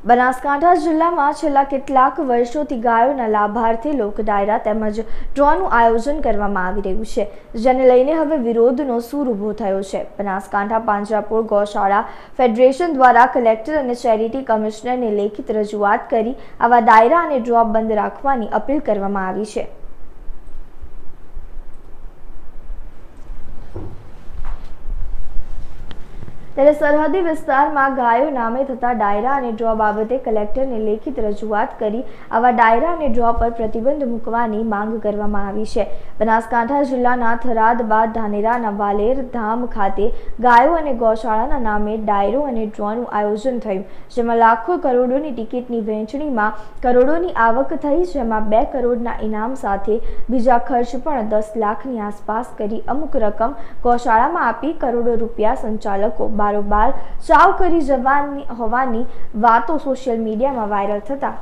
બનાસકાંઠા જિલ્લામાં છેલ્લા કેટલાક વર્ષોથી ગાયોના લાભાર્થે લોક ડાયરા તેમજ ડ્રોનું આયોજન કરવામાં આવી રહ્યું છે, જેને લઈને હવે વિરોધનો સૂર ઊભો થયો છે। બનાસકાંઠા પાંજરાપોળ ગૌશાળા ફેડરેશન દ્વારા કલેક્ટર અને ચેરિટી કમિશનરને લેખિત રજૂઆત કરી આવા ડાયરા અને ડ્રો બંધ રાખવાની અપીલ કરવામાં આવી છે। ત્યારે સરહદી વિસ્તારમાં ગાયો નામે થતા ડાયરા અને ડ્રો બાબતે કલેક્ટરને લેખિત રજૂઆત કરી આવા ડાયરા અને ડ્રો પર પ્રતિબંધ મૂકવાની માંગ કરવામાં આવી છે। બનાસકાંઠા જિલ્લાના થરાદ બાદ ધાનેરાના વાલેર ધામ ખાતે ગાયો અને ગૌશાળાના નામે ડાયરો અને ડ્રોનું આયોજન થયું, જેમાં લાખો કરોડોની ટિકિટની વહેંચણીમાં કરોડોની આવક થઈ, જેમાં 2 કરોડના ઇનામ સાથે બીજા ખર્ચ પણ 10 લાખની આસપાસ કરી અમુક રકમ ગૌશાળામાં આપી કરોડો રૂપિયા સંચાલકો બારોબાર ચાવ કરી જવાની હોવાની વાતો સોશિયલ મીડિયામાં વાયરલ થતા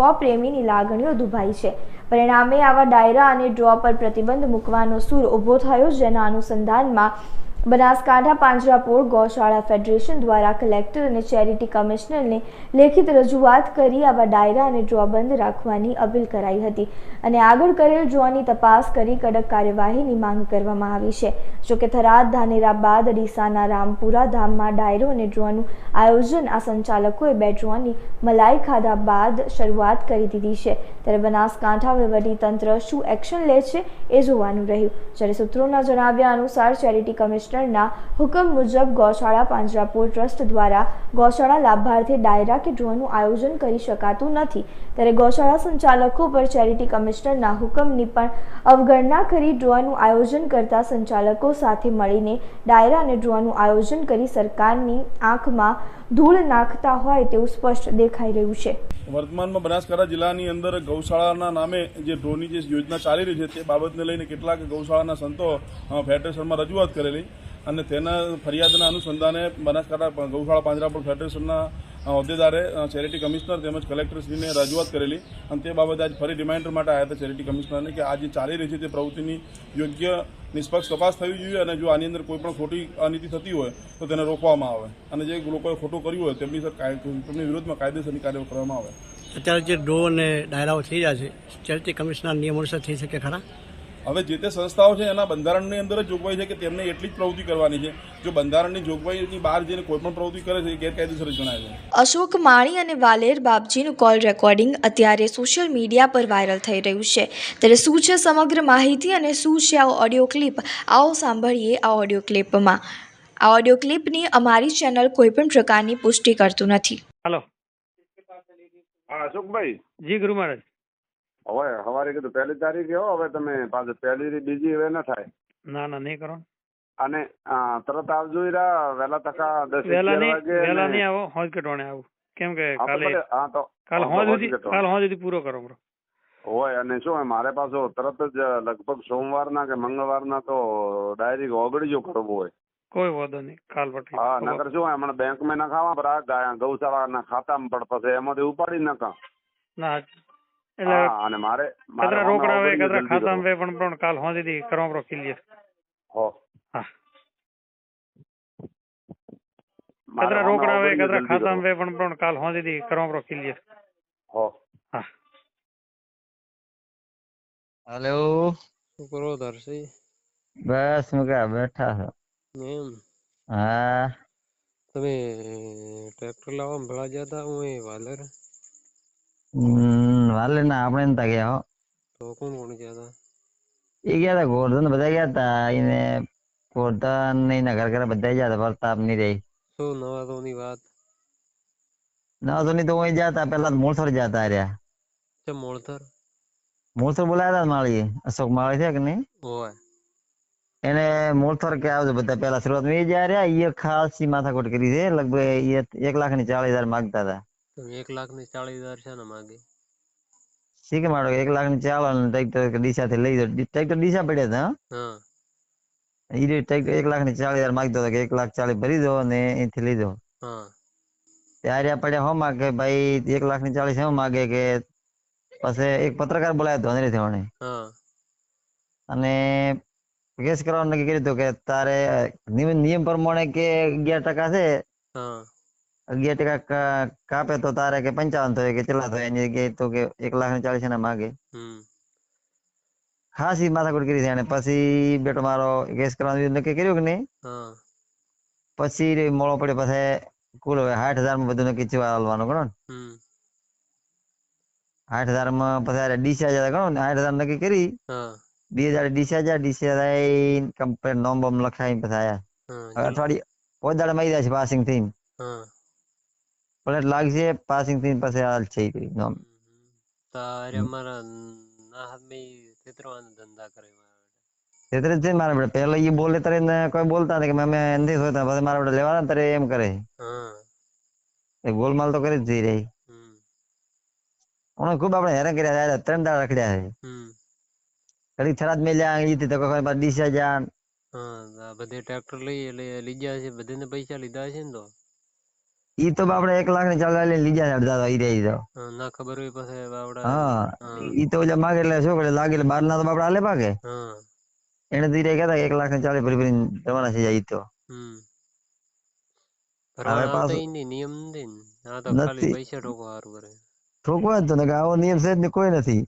ગૌપ્રેમીની લાગણીઓ દુભાઈ છે। પરિણામે આવા ડાયરા અને ડ્રો પર પ્રતિબંધ મૂકવાનો સૂર ઊભો થયો, જેના અનુસંધાનમાં બનાસકાંઠા પાંજરાપોળ ગૌશાળા ફેડરેશન દ્વારા કલેક્ટર અને ચેરિટી કમિશનરને લેખિત રજૂઆત કરી આવા ડાયરા અને ડ્રો બંધ રાખવાની અપીલ કરાઈ હતી અને આગળ કરેલ ડ્રોની તપાસ કરી કડક કાર્યવાહીની માંગ કરવામાં આવી છે। જોકે થરાદ ધાનેરા બાદ ડીસાના રામપુરા ધામમાં ડાયરો અને ડ્રોનું આયોજન આ સંચાલકોએ 2 ડ્રોની મલાઈ ખાધા બાદ શરૂઆત કરી દીધી છે। ત્યારે બનાસકાંઠા વહીવટીતંત્ર શું એક્શન લે છે એ જોવાનું રહ્યું। જ્યારે સૂત્રોના જણાવ્યા અનુસાર ચેરિટી કમિશનરના હુકમ મુજબ ગૌશાળા પાંજરાપોળ ટ્રસ્ટ દ્વારા ગૌશાળા લાભાર્થે ડાયરા કે ડ્રોનું આયોજન કરી શકાતું નથી। ત્યારે ગૌશાળા સંચાલકો પર ચેરિટી કમિશનરના હુકમની પણ અવગણના કરી ડ્રોનું આયોજન કરતા સંચાલકો સાથે મળીને ડાયરા અને ડ્રોનું આયોજન કરી સરકારની આંખમાં ધૂળ નાખતા હોય તેવું સ્પષ્ટ દેખાઈ રહ્યું છે। વર્તમાનમાં બનાસકાંઠા જિલ્લાની અંદર ગૌશાળાના નામે જે ડ્રોની જે યોજના ચાલી રહી છે તે બાબતને લઈને કેટલાક ગૌશાળાના સંતો ફેડરેશનમાં રજૂઆત કરેલી અને તેના ફરિયાદના અનુસંધાને બનાસકાંઠા ગૌશાળા પાંજરાપોળ ફેડરેશનના હોદ્દેદારે ચેરિટી કમિશનર તેમજ કલેક્ટરશ્રીને રજૂઆત કરેલી અને તે બાબતે આજ ફરી રિમાઇન્ડર માટે આવ્યા હતા ચેરિટી કમિશનરને કે આ જે ચાલી રહી છે તે પ્રવૃત્તિની યોગ્ય નિષ્પક્ષ તપાસ થવી જોઈએ અને જો આની અંદર કોઈ પણ ખોટી અનીતિ થતી હોય તો તેને રોકવામાં આવે અને જે લોકોએ ખોટું કર્યું હોય તેમની વિરુદ્ધમાં કાયદેસરની કાર્યવાહી કરવામાં આવે। અત્યારે જે ડ્રો અને ડાયરાઓ થઈ રહ્યા છે, ચેરિટી કમિશનર નિયમ અનુસાર થઈ શકે ખરા? હવે જે તે સંસ્થાઓ છે એના બંધારણની અંદર જ જોગવાઈ છે કે તેમને એટલી જ પ્રવૃત્તિ કરવાની છે। જો બંધારણની જોગવાઈની બહાર જઈને કોઈ પણ પ્રવૃત્તિ કરે છે એ ગેરકાયદેસર જણાય છે। અશોક માણી અને વાલેર બાપજીનું કોલ રેકોર્ડિંગ અત્યારે સોશિયલ મીડિયા પર વાયરલ થઈ રહ્યું છે। ત્યારે શું છે સમગ્ર માહિતી અને શું છે આ ઓડિયો ક્લિપ, આવો સાંભળીએ આ ઓડિયો ક્લિપમાં। આ ઓડિયો ક્લિપની અમારી ચેનલ કોઈપણ પ્રકારની પુષ્ટિ કરતું નથી। हेलो हाँ अशोकभाई जी गुरु महाराज હવે સવારે કીધું 1 તારીખે હો, હવે તમે પાછું પહેલી બીજી હવે ન થાય ના ના નહીં કરો અને તરત આવજો વહેલા તકા 10 વહેલા 11 નહીં વાગે વહેલા નહીં આવો હોજ કટવાણે આવું કેમ કે કાલે હા તો કાલ હોજ સુધી પૂરો કરો બ્રો હોય અને શું મારે પાછો તરત જ લગભગ સોમવારના કે મંગળવારના તો ડાયરી ઓગળીજો કરવો હોય। કોઈ વાંધો નહીં કાલ પટી હા નકર શું હમણાં બેંકમાં ના ખાવા પર આ ગૌશાળાના ખાતામાં પણ પછી એમાંથી ઉપાડી નાખા ના એટલે અને મારે કતરા રોકડા આવે કતરા ખાતામાં વે પણ કાલ હોજ સુધી કરવા બ્રો ક્લિયર હો હા કતરા રોકડા આવે કતરા ખાતામાં વે પણ કાલ હોજ સુધી કરવા બ્રો ક્લિયર હો હા। हेलो શું કરો દર્શી? बस मैं बैठा हूँ। એમ हाँ તમે ટ્રેક્ટર લાવવા ભેળા ગયા હતા હું એ વાલર वाले ना आपने नहीं गया हो તો કોણ કોણ ગયા હતા? ये गया था गोवर्धन બધા ગયા હતા इन्हें गोवर्धन नहीं ना घर બધા ગયા હતા प्रताप नहीं रही શું નવા તો ની વાત ना तो नहीं तो वही जाता पहला मूलसर जाता रहा છે મોળધર मूलसर बुलाया था माली अशोक माली थे कि नहीं હોય એને મૂળથર કે આવજો બધા પેલા શરૂઆત માં એ जा रहा ये खासी माथाकूट करी છે लगभग ये 1,40,000 मांगता था। તમે 1,40,000 છે ને માગે ठीक है मारो 1,40,000 ट्रैक्टर दिशा थे लई ट्रैक्टर दिशा पड़े था હા ये ट्रैक्टर 1,40,000 मांगता था कि 1,40,000 भरी दो ने इनથી लई दो હા ત્યારે પડે હો માગે ભાઈ 1,40,000 હો માગે કે પછી એક પત્રકાર બોલાયો હતો અંદરેથી ઓણે હા અને કેસ કરવાનું નક્કી કર્યું હતું કે તારે નિયમ પ્રમાણે કે 11% છે હા 11% કાપે તો તારે કે 55 થાય કે કેટલા થાય એની જગ્યાએ તો કે 1,40,000 માગે. ખાસી માથાકૂટ કરી છે અને પછી બેટો મારો કેસ કરવાનું નક્કી કર્યું કે નહીં. પછી મોડો પડ્યો પછી કુલ 60,000 માં બધું નક્કી થયું હાલવાનું ગણો ને. 60,000 માં પછી ડિસ્ચાર્જ ગણો ને 60,000 નક્કી કરી. 2,000 ડિસ્ચાર્જ કમ્પ્લેટ નોમ બોમ લખાઈ પછી આયા. અઠવાડિયે પોદાડે માં આવી જાય પાસિંગ થઈને. પ્લેટ લાગશે પાસિંગ થઈને પછી હાલ છે નોમ. તારે મારા ના હાથમાં ધંધા કરે એટલે જ મારા બેટા પહેલા એ બોલે તારે કોઈ બોલતા નહીં કે અમે નથી હોતા પછી મારા બેટા લેવાના તારે એમ કરે. એ ગોલમાલ તો કરી જ જઈ રહી. હું ખૂબ આપણે હેરાન કર્યા 3 દાડા રખડ્યા છે. કડી થરાદ મેલ્યા અહીંથી તો કોઈ ડીસા જાન. બધે ટ્રેક્ટર લીધા છે બધાને પૈસા લીધા છે ને તો ઈ તો આપણે 1,40,000 લઈને લીધા છે અડધા ઈ રહી જાવ. ના ખબર હોય પછી બાપડા. હા ઈ તો ઓલા માગે એટલે શું કરે લાગે એટલે બાર ના તો બાપડા હાલે પાકે. એને ધીરે કહેતા 1,40,000 ભરી જવાના છે ઈ તો. હવે પાછો નિયમ નથી ને આ તો ખાલી પૈસા ઠોકો સારું કરે. ઠોકવા જ તો ને આવો નિયમ છે જ કોઈ નથી.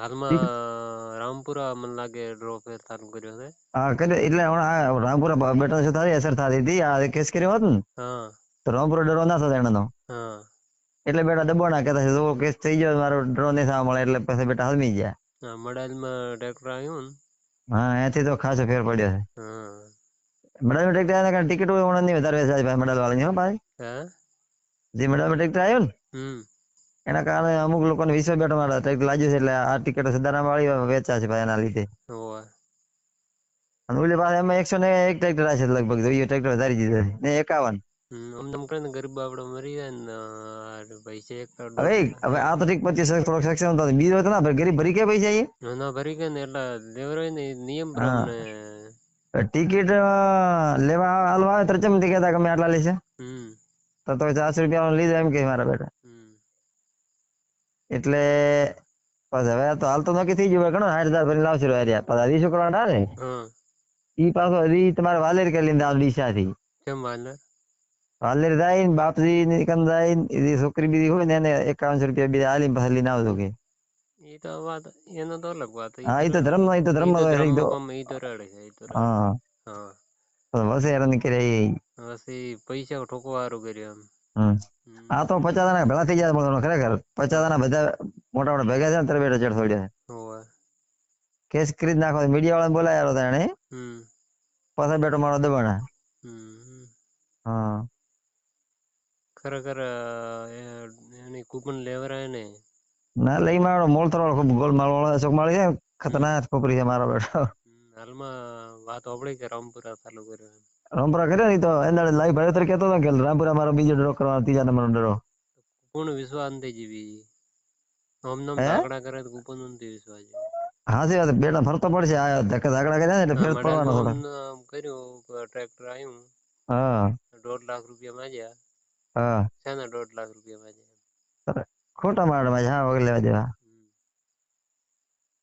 હાલમાં રામપુરા મને લાગે ડ્રો ફેર ચાલુ કર્યો છે. હા કરે એટલે હમણાં રામપુરા બેટા શું થારી અસર થતી હતી આ કેસ કર્યો હોત ને તો રામપુરા ડરો ના થતો એનો. એટલે બેટા દબાણા કહેતા છે જો કેસ થઈ ગયો મારો ડરો નહીં થવા મળે એટલે પછી બેટા હલમી ગયા. મડાલમાં ટ્રેક્ટર આવ્યું ને. હા એથી તો ખાસો ફેર પડ્યો છે. મડાલમાં ટ્રેક્ટર આવ્યા કારણ ટિકિટ ઓણ નહીં વધારે વેચાય ભાઈ મડાલ વાળાની હો ભાઈ. જે મડાલમાં ટ્રેક્ટર આવ્યું ને એના કારણે અમુક લોકોને વિશ્વાસ બેઠો મારા ટ્રેક્ટર લાગ્યું છે એટલે આ ટિકિટો સદારા વાળી વેચા છે ભાઈ એના લીધે. અને ઓલી પાસે એમાં 101 ટ્રેક્ટર છે લગભગ જોઈએ ટ્રેક્ટર વધારી દીધા છે ને 51. ગરીબ આપડે મરી જાય ને પૈસા હવે આ તો ઠીક 25 થોડોક સક્ષમ હતો બીજો હતો ના ગરીબ ભરી કે પૈસા એ ના ભરી કે ને એટલે લેવરાય ને નિયમ પ્રમાણે ટિકિટ લેવા હાલવા આવે તરચમ થી કહેતા કે અમે આટલા લેશે તો 400 રૂપિયા લીધા એમ કે મારા બેટા. એટલે પછી હવે તો હાલ તો નક્કી થઈ ગયું ઘણો 60,000 ભરી લાવશે રહ્યા પછી 20 કરવાના ને ઈ પાછો હજી તમારે વાલેર કરી લીધા ડીસા થી. કેમ વાલેર જાય ને બાપજી ની કન જાય ને છોકરી બીજી હોય ને એને 51 રૂપિયા બીજા આલીને પાછા લઈને આવજો કે. એ તો વાત એનો તો અલગ વાત. હા એ તો ધર્મ નો તો રડે છે એ તો. હા હા બસ હેરાન કરે પછી પૈસા ઠોકો હારું કર્યું એમ. આ તો 50 જણા ભેળા થઈ જાય ખરેખર 50 જણા બધા મોટા મોટા ભેગા છે ને ત્યારે બેટા ચડ છોડ્યા કેસ કરી નાખો મીડિયા વાળાને બોલાયા હતા એને પાછા બેટો મારો દબાણા. હા ખરેખર એની કૂપન લેવરાય ને ના લઈ મારો મોલતર વાળો ખૂબ ગોલમાલ વાળો ચોક માળી છે ખતરનાક ખોપરી છે મારો બેટો. હાલમાં વાત હોબળી કે રામપુરા ચાલુ કર્યો રામપુરા કર્યો ને તો એના લાઈવ ભાઈ તરીકે કહેતો હતો કે રામપુરા મારો બીજો ડ્રો કરવાનો 3જા નંબરનો ડ્રો. પૂર્ણ વિશ્વાસ નથી જીવી આમ ધાકડા કરે તો કૂપન નથી વિશ્વાસ. હા સી વાત બેટા ફરતો પડશે આ ધક્કા ધાકડા કર્યા ને એટલે ફેર પડવાનો થોડો કર્યું ટ્રેક્ટર આવ્યું. હા 1.5 લાખ રૂપિયા માંગ્યા. હા શાના 1.5 લાખ રૂપિયા માંગ્યા ખોટા મારવામાં હા વગર લેવા દેવા.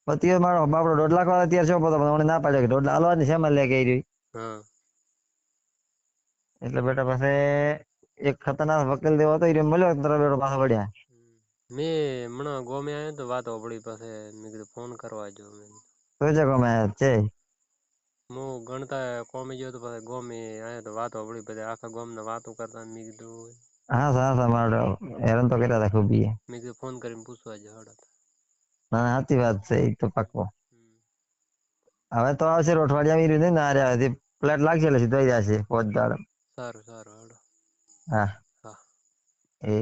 પછી મારો બાપડો 1.5 લાખ વાળા અત્યારે શું પતો મને ના પાડે કે 1.5 લાખ હાલવા ને શેમાં લે કે રહી. એટલે બેટા પાસે એક ખતરનાક વકીલ દેવો હતો એ મળ્યો તારા બેટો પાછા પડ્યા. મેં હમણાં ગોમે આવ્યો તો વાત હોબળી પાસે મેં કીધું ફોન કરવા જો તો છે ગમે છે હું ગણતા કોમી ગયો તો પછી ગોમે આવ્યો તો વાત હોબળી પછી આખા ગોમ ને વાતો કરતા મેં કીધું હા હા મારો હેરાન તો કર્યા હતા ખૂબ મેં કીધું ફોન કરીને પૂછવા જો હડો. ના સાચી વાત છે એ તો પાક્કો. હવે તો આવશે અઠવાડિયા આવી રહ્યું ને આ પ્લેટ લાગશે એટલે સીધો જશે 5 દાડા. સારું સારું હડો. હા હા એ